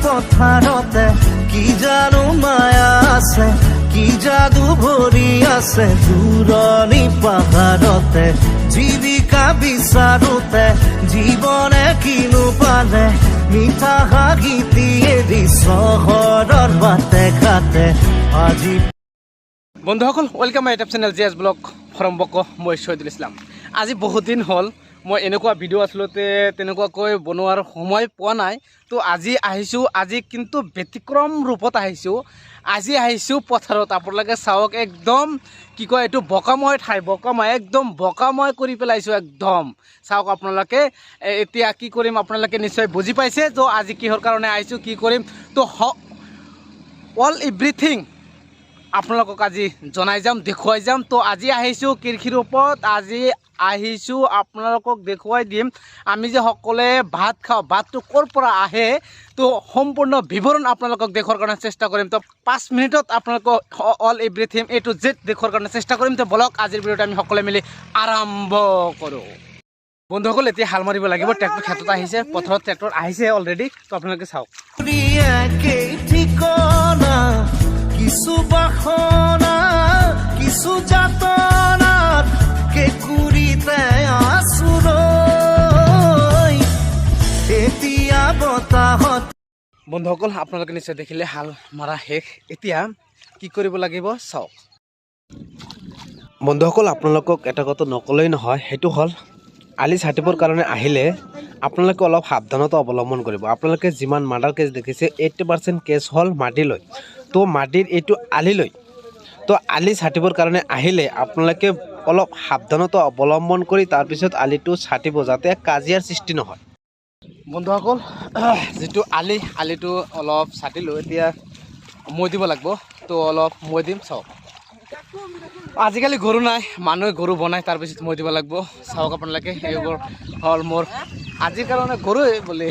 পথাৰতে কি জানো মায়া আছে, কি যাদু ভৰি আছে দূৰণি পাহাৰতে। জীৱিকা বিচাৰোতে জীৱনে কিনো পালে, মিঠা হাঁহি এৰি চহৰৰ বাটে ঘাটে আজি। বন্ধুসকল, welcome my YouTube channel GS blog from বক। মই শহীদুল ইছলাম। আজি বহুত দিন হ'ল মই এনেকুৱা ভিডিঅ' আচলতে তেনেকুৱাকৈ বনোৱাৰ সময় পোৱা নাই। তো আজি আহিছোঁ, আজি কিন্তু ব্যতিক্ৰম ৰূপত আহিছোঁ। আজি আহিছোঁ পথাৰত। আপোনালোকে চাওক, একদম কি কয় এইটো বোকাময় ঠাই, বোকাময় একদম বোকাময় কৰি পেলাইছোঁ একদম। চাওক আপোনালোকে, এতিয়া কি কৰিম আপোনালোকে নিশ্চয় বুজি পাইছে। তো আজি কিহৰ কাৰণে আহিছোঁ, কি কৰিম, তো অল এভৰিথিং আপোনালোকক আজি জনাই যাম, দেখুৱাই যাম। তো আজি আহিছোঁ কৃষিৰ ওপৰত। আজি আহিছোঁ আপোনালোকক দেখুৱাই দিম আমি যে সকলোৱে ভাত খাওঁ, ভাতটো ক'ৰ পৰা আহে, তো সম্পূৰ্ণ বিৱৰণ আপোনালোকক দেখুৱাৰ কাৰণে চেষ্টা কৰিম। তো 5 মিনিটত আপোনালোকক all everything A to Z দেখুৱাৰ কাৰণে চেষ্টা কৰিম। তো বলক আজিৰ ভিডিঅ'টো আমি সকলোৱে মিলি আৰম্ভ কৰোঁ। বন্ধুসকল, এতিয়া হাল মাৰিব লাগিব। ট্ৰেক্টৰ ক্ষেত্ৰত আহিছে, পথাৰত ট্ৰেক্টৰ আহিছে অলৰেডি। তো আপোনালোকে চাওক। কিছু বাসনা কিছু যাতনাত কেঁকুৰিতে আছোঁ এতিয়া বতাহত। বন্ধুসকল, আপোনালোকে নিশ্চয় দেখিলে হাল মাৰা শেষ। এতিয়া কি কৰিব লাগিব চাওক। বন্ধুসকল, আপোনালোকক এটা কথা নকলেই নহয়, সেইটো হ'ল আলি ছাটিবৰ কাৰণে আহিলে আপোনালোকে অলপ সাৱধানতা অৱলম্বন কৰিব। আপোনালোকে যিমান মাৰ্ডাৰ কেছ দেখিছে 80% কেছ হ'ল মাটিলৈ। তো মাটিৰ এইটো আলিলৈ, তো আলি ছাটিবৰ কাৰণে আহিলে আপোনালোকে অলপ সাৱধানতা অৱলম্বন কৰি তাৰপিছত আলিটো ছাটিব, যাতে কাজিয়াৰ সৃষ্টি নহয়। বন্ধুসকল, যিটো আলিটো অলপ ছাটিলোঁ, এতিয়া মৈ দিব লাগিব। তো অলপ মৈ দিম, চাওক। আজিকালি গৰু নাই, মানুহে গৰু বনায়, তাৰপিছত মৈ দিব লাগিব। চাওক আপোনালোকে, এইবোৰ হ'ল মোৰ আজিৰ কাৰণে গৰুৱে বুলি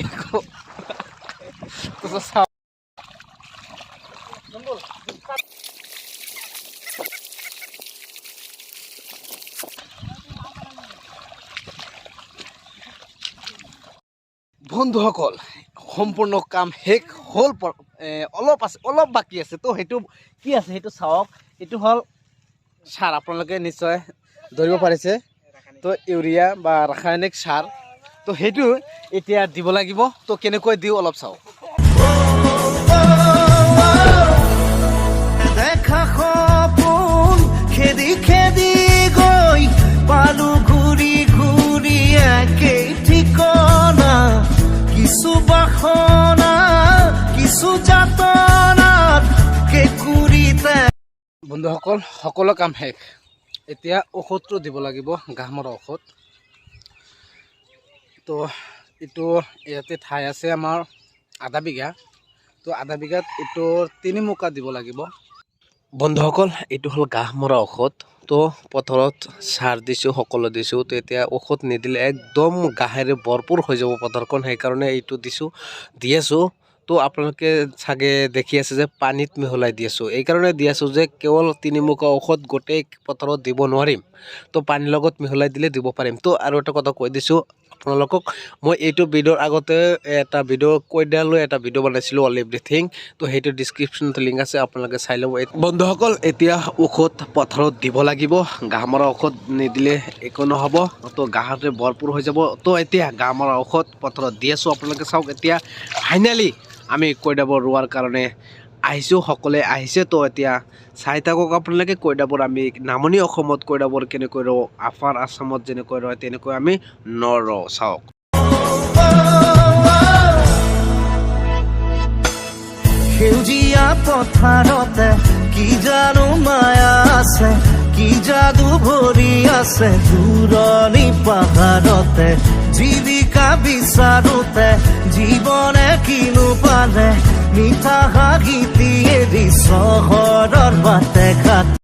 চাওক। বন্ধুসকল, সম্পূৰ্ণ কাম শেষ হ'ল। অলপ বাকী আছে। তো সেইটো কি আছে সেইটো চাওক। এইটো হ'ল সাৰ, আপোনালোকে নিশ্চয় ধৰিব পাৰিছে। তো ইউৰিয়া বা ৰাসায়নিক সাৰ, তো সেইটো এতিয়া দিব লাগিব। তো কেনেকৈ দিওঁ অলপ চাওক। দেখা সপোন খেদি খেদি গৈ পালো ঘূৰি ঘূৰি একেই ঠিকনা, কিছু বাসনা কিছু যাতনাত কেঁকুৰিতে। বন্ধুসকল, সকলো কাম শেষ। এতিয়া ঔষধটো দিব লাগিব, ঘাঁহ মৰা ঔষধ। তো এইটো ইয়াতে ঠাই আছে আমাৰ আধা বিঘা। তো আধা বিঘাত এইটো 3 মোকা দিব লাগিব। বন্ধুসকল, এইটো হ'ল ঘাঁহ মৰা ঔষধ। তো পথাৰত সাৰ দিছোঁ, সকলো দিছোঁ। তো এতিয়া ঔষধ নিদিলে একদম ঘাঁহেৰে ভৰপূৰ হৈ যাব পথাৰখন, সেইকাৰণে এইটো দি আছোঁ। তো আপোনালোকে চাগে দেখি আছে যে পানীত মিহলাই দি আছোঁ। এইকাৰণে দি আছোঁ যে কেৱল 3 মোকা ঔষধ গোটেই পথাৰত দিব নোৱাৰিম, তো পানীৰ লগত মিহলাই দিলে দিব পাৰিম। তো আৰু এটা কথা কৈ দিছোঁ আপোনালোকক, মই এইটো ভিডিঅ'ৰ আগতে এটা ভিডিঅ' কৈডালৈ এটা ভিডিঅ' বনাইছিলোঁ অল এভৰিথিং। তো সেইটো ডিছক্ৰিপশ্যনত লিংক আছে, আপোনালোকে চাই ল'ব। বন্ধুসকল, এতিয়া ঔষধ পথাৰত দিব লাগিব। ঘাঁহ মৰা ঔষধ নিদিলে একো নহ'ব, তো ঘাঁহতে ভৰপূৰ হৈ যাব। তো এতিয়া ঘাঁহ মৰা ঔষধ পথাৰত দি আছোঁ। আপোনালোকে চাওক, এতিয়া ফাইনেলি আমি কৈডাবৰ ৰোৱাৰ কাৰণে আহিছোঁ, সকলোৱে আহিছে। তো এতিয়া চাই থাকক আপোনালোকে কৈডাবৰ। আমি নামনি অসমত কৈডাবৰ কেনেকৈ ৰোওঁ, আপাৰ আছামত যেনেকৈ ৰয় তেনেকৈ আমি নৰোঁ, চাওক। সেউজীয়া পথাৰতে কি জানো মায়া আছে, কি যাদু ভৰি আছে দূৰণি পাহাৰতে। জীৱিকা বিচাৰোতে জীৱনে কিনো পালে, মিঠা হাঁহি এৰি চহৰৰ বাটে ঘাটে।